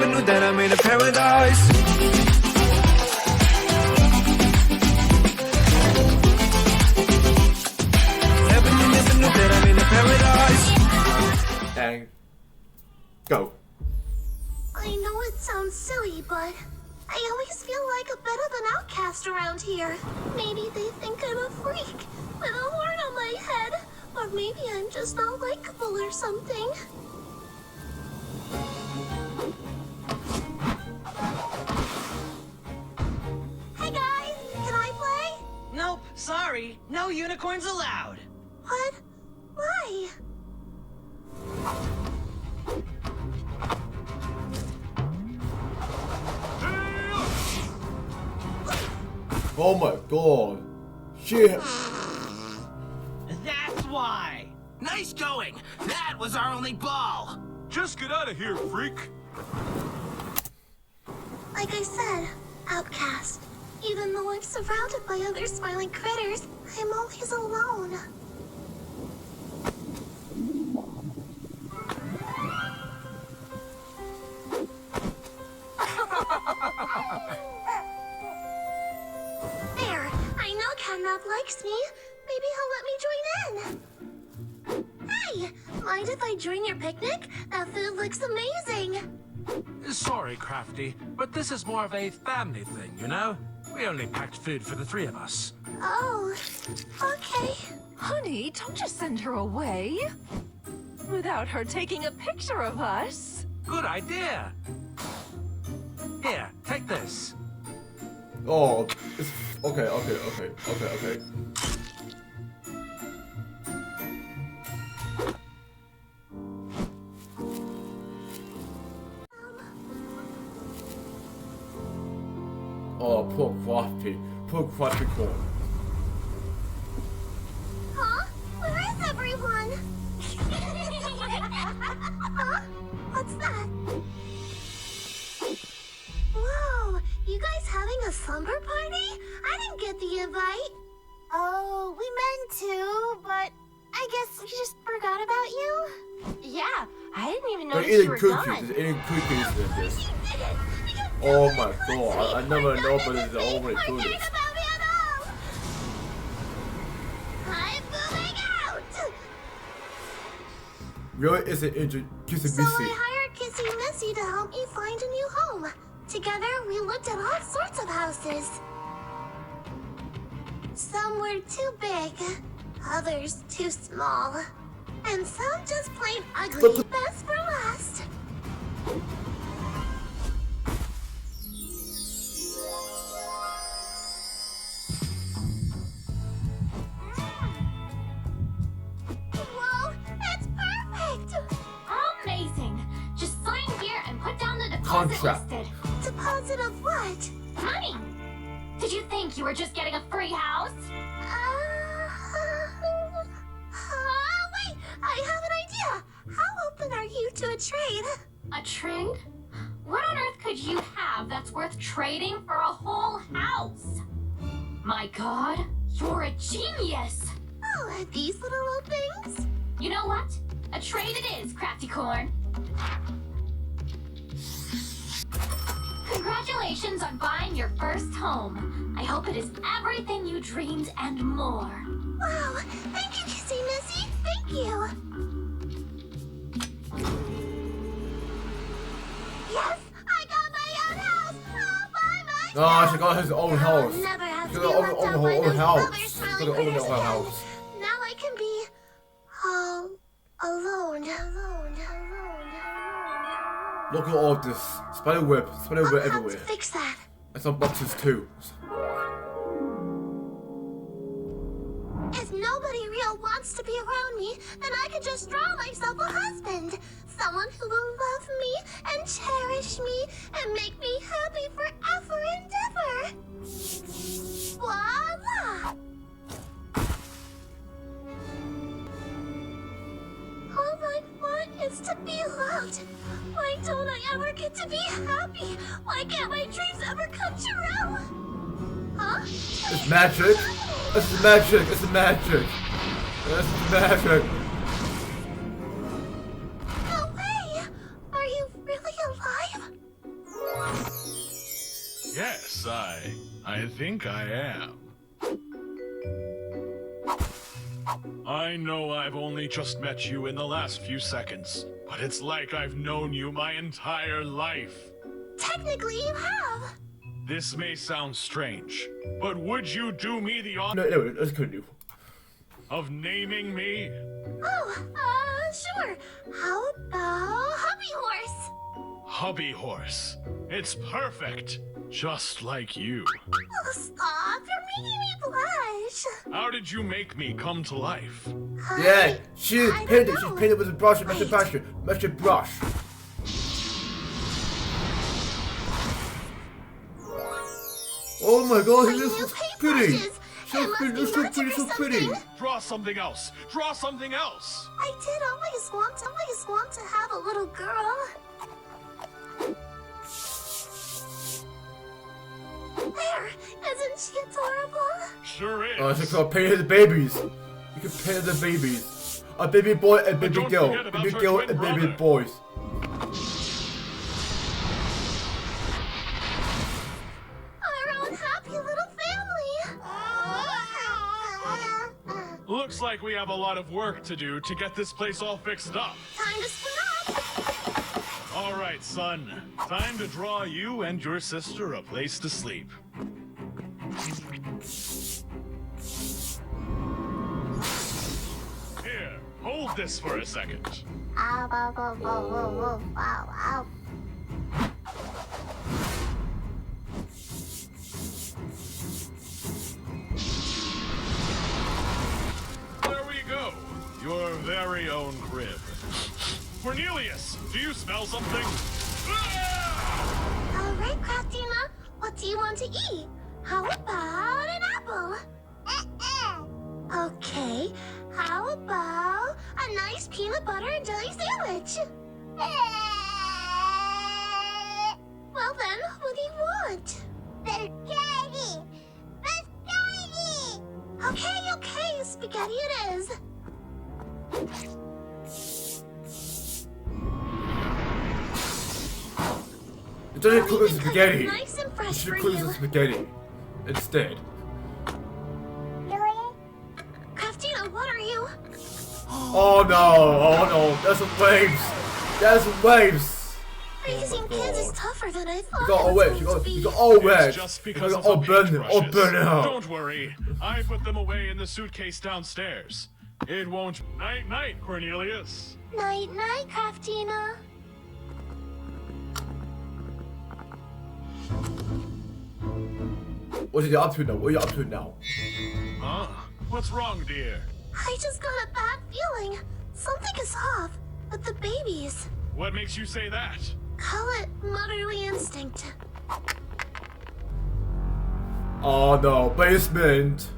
never knew that I'm in a paradise. Never knew that I'm in a paradise. And go. I know it sounds silly, but I always feel like a bit of an outcast around here. Maybe they think I'm a freak with a horn on my head, or maybe I'm just not likable or something. Hey guys, can I play? Nope, sorry. No unicorns allowed. What? Why? Oh my god. Shit. That's why. Nice going. That was our only ball. Just get out of here, freak. Like I said, outcast. Even though I'm surrounded by other smiling critters, I'm always alone. There, I know Catnap likes me. Maybe he'll let me join in. Hey, mind if I join your picnic? That food looks amazing. Sorry, Crafty, but this is more of a family thing, you know? We only packed food for the three of us. Oh, okay. Honey, don't just send her away without her taking a picture of us. Good idea. Here, take this. Oh, it's okay. Oh, poor CraftyCorn. Huh? Where is everyone? Huh? What's that? Whoa, you guys having a slumber party? I didn't get the invite. Oh, we meant to, but I guess we just forgot about you. Yeah, I didn't even They're notice you eating were cookies. gone. They're eating cookies in this. You did it! Oh my god, I never know, but it's already Forget foolish. about me at all! I'm moving out! Really isn't kissing So Missy. I hired Kissy Missy to help me find a new home. Together, we looked at all sorts of houses. Some were too big, others too small, and some just plain ugly. Best for last. Whoa, that's perfect! Amazing! Just sign here and put down the deposit Contract. listed. Deposit of what? Money! Did you think you were just getting a free house? Wait, I have an idea. How open are you to a trade? A trade? What on earth could you have that's worth trading for a whole house? My god, you're a genius! Oh, these little old things? You know what? A trade it is, CraftyCorn. Congratulations on buying your first home. I hope it is everything you dreamed and more. Wow, thank you, Kissy Missy. Thank you. Yes, I got my own house. All by myself. No, she got his own house. I'll never have She to got be her left own, out by own those house. other She smiling got her own critters again. house. Now I can be all alone. Look at all this. Spider web I'll have to everywhere. fix that. And some boxes too. If nobody real wants to be around me, then I could just draw myself a husband. Someone who will love me and cherish me and make me happy forever and ever. Voila! All I want is to be loved. Why don't I ever get to be happy? Why can't my dreams ever come true? Huh? It's magic. It's magic. It's magic. It's magic. No way! Are you really alive? Yes, I think I am. I know I've only just met you in the last few seconds, but it's like I've known you my entire life. Technically, you have. This may sound strange, but would you do me the honor No, let's continue. of naming me? Oh, sure. How about Hubby Horse? Hubby Horse. It's perfect, just like you. Oh, stop. You're making me blush. How did you make me come to life? Yeah, she's I don't painted. know. She's painted with a brush, magic brush. Oh my God, My this new is pretty. paintbrushes. So It must pretty, be so magic pretty, or so pretty. something. Draw something else. Draw something else. I did always want to have a little girl. There, isn't she adorable? Sure is. Oh, so called painted the babies. You can paint the babies. A baby boy and baby don't girl. forget about Baby her girl twin and baby brother. boys. Our own happy little family. Looks like we have a lot of work to do to get this place all fixed up. Time to split up. All right, son. Time to draw you and your sister a place to sleep. Here, hold this for a second. Ow, ow, ow, ow, ow, ow, ow. There we go. Your very own crib. Cornelius, do you smell something? Ah! All right, Craftina, what do you want to eat? How about an apple? Okay, how about a nice peanut butter and jelly sandwich? Well then, what do you want? Spaghetti! Spaghetti! Okay, spaghetti it is. It doesn't cook with Because spaghetti. it's nice and You fresh should for cook you. with spaghetti instead. Craftina, what are you? Oh no, that's some waves. That's some waves. Raising kids is tougher than I thought. You got all it was wet. going You got to be. all It's wet. just because of all the burn it. All paintbrushes. burn out. Don't worry. I put them away in the suitcase downstairs. It won't. Night, night, Cornelius. Night, night, Craftina. What are you up to now? What are you up to now? Huh? What's wrong, dear? I just got a bad feeling. Something is off with the babies. What makes you say that? Call it motherly instinct. Oh no, basement.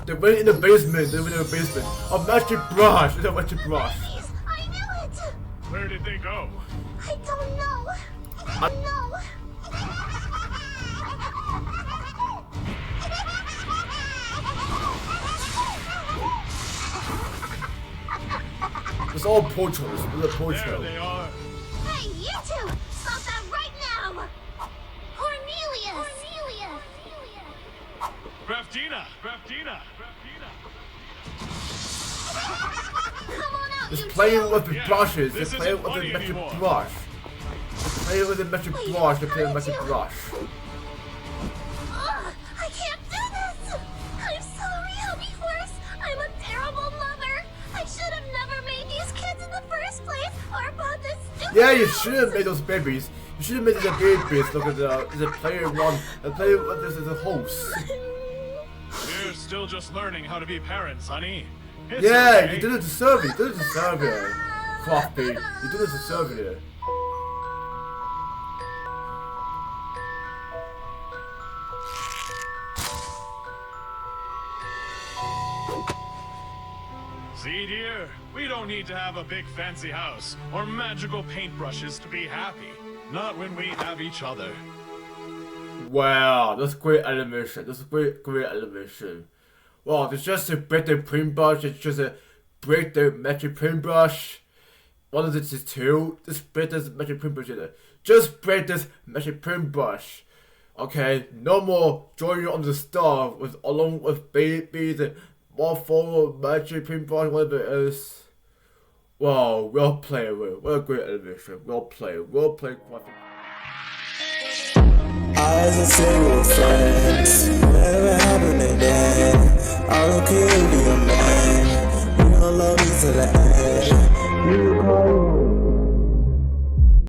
They went in the basement. They went in the basement. A magic brush. It's a magic brush. Babies, I knew it. Where did they go? I don't know. I don't know. It's all portraits. It's a There portrait. they are. Hey, you two! Stop that right now! Cornelius! Craftina! Craftina! Come on out, It's you playing two! with the Yeah, brushes. this They're playing isn't with the funny magic anymore. brush. They're playing with the magic Wait, brush. They're playing with how the magic did you- brush. Ugh, I can't do this! I'm sorry, Hubby Horse! I'm a terrible mother! I should have never made these kids in the first place, or bought this stupid Yeah, you house. should have made those babies. You should have made the babies. Look at the player one. The player one. This is the host. You're still just learning how to be parents, honey. It's Yeah, okay. you didn't deserve it. You didn't deserve it. Crafty. You didn't deserve it. See, dear, we don't need to have a big fancy house or magical paintbrushes to be happy. Not when we have each other. Wow, that's great animation. That's great animation. Wow, it's just a better paintbrush. It's just a better magic paintbrush. What is it? Just two. Just better magic paintbrush. Just better magic paintbrush. Okay, no more joining on the star with along with babies and more formal magic paintbrush, whatever it is. Wow, well played, what a great animation. Well played, quite. I just say we're friends, whatever happened again. I don't care.